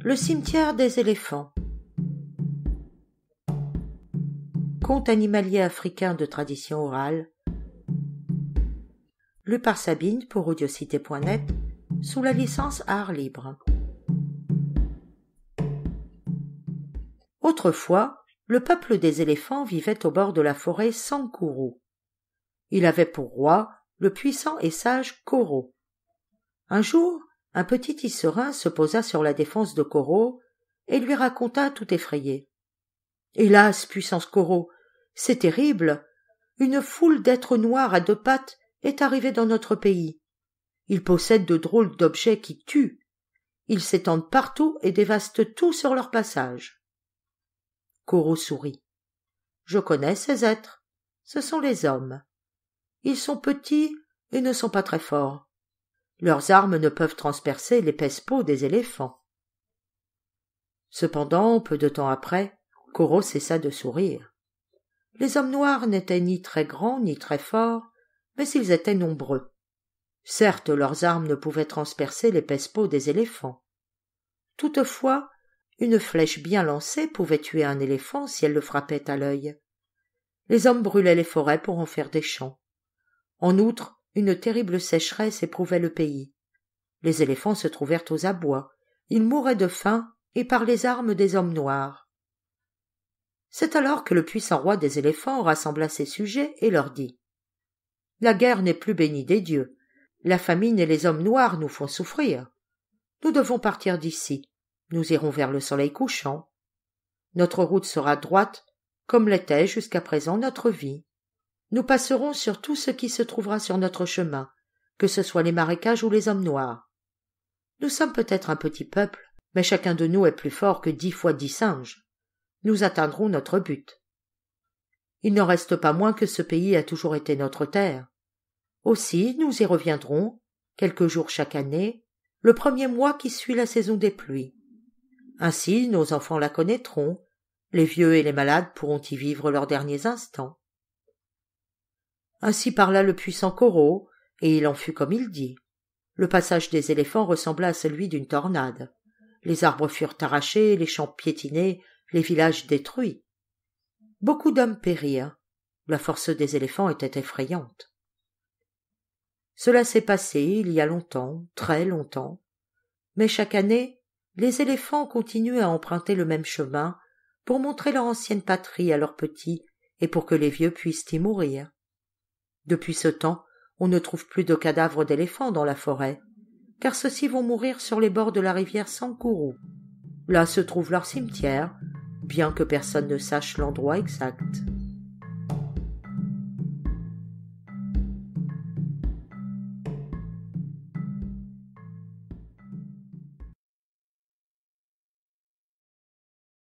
Le cimetière des éléphants. Conte animalier africain de tradition orale. Lu par Sabine pour audiocité.net sous la licence Art Libre. Autrefois, le peuple des éléphants vivait au bord de la forêt Sankuru. Il avait pour roi le puissant et sage Koro. Un jour, un petit tisserand se posa sur la défense de Koro et lui raconta tout effrayé. « Hélas, puissance Koro, c'est terrible. Une foule d'êtres noirs à deux pattes est arrivée dans notre pays. Ils possèdent de drôles d'objets qui tuent. Ils s'étendent partout et dévastent tout sur leur passage. » Koro sourit. « Je connais ces êtres. Ce sont les hommes. Ils sont petits et ne sont pas très forts. Leurs armes ne peuvent transpercer l'épaisse peau des éléphants. » Cependant, peu de temps après, Koro cessa de sourire. Les hommes noirs n'étaient ni très grands ni très forts, mais ils étaient nombreux. Certes, leurs armes ne pouvaient transpercer l'épaisse peau des éléphants. Toutefois, une flèche bien lancée pouvait tuer un éléphant si elle le frappait à l'œil. Les hommes brûlaient les forêts pour en faire des champs. En outre, une terrible sécheresse éprouvait le pays. Les éléphants se trouvèrent aux abois. Ils mouraient de faim et par les armes des hommes noirs. C'est alors que le puissant roi des éléphants rassembla ses sujets et leur dit « La guerre n'est plus bénie des dieux. La famine et les hommes noirs nous font souffrir. Nous devons partir d'ici. Nous irons vers le soleil couchant. Notre route sera droite, comme l'était jusqu'à présent notre vie. Nous passerons sur tout ce qui se trouvera sur notre chemin, que ce soit les marécages ou les hommes noirs. Nous sommes peut-être un petit peuple, mais chacun de nous est plus fort que 10 fois 10 singes. Nous atteindrons notre but. Il n'en reste pas moins que ce pays a toujours été notre terre. Aussi, nous y reviendrons, quelques jours chaque année, le premier mois qui suit la saison des pluies. Ainsi, nos enfants la connaîtront, les vieux et les malades pourront y vivre leurs derniers instants. » Ainsi parla le puissant Koro, et il en fut comme il dit. Le passage des éléphants ressembla à celui d'une tornade. Les arbres furent arrachés, les champs piétinés, les villages détruits. Beaucoup d'hommes périrent. La force des éléphants était effrayante. Cela s'est passé il y a longtemps, très longtemps. Mais chaque année, les éléphants continuent à emprunter le même chemin pour montrer leur ancienne patrie à leurs petits et pour que les vieux puissent y mourir. Depuis ce temps, on ne trouve plus de cadavres d'éléphants dans la forêt, car ceux-ci vont mourir sur les bords de la rivière Sankuru. Là se trouve leur cimetière, bien que personne ne sache l'endroit exact.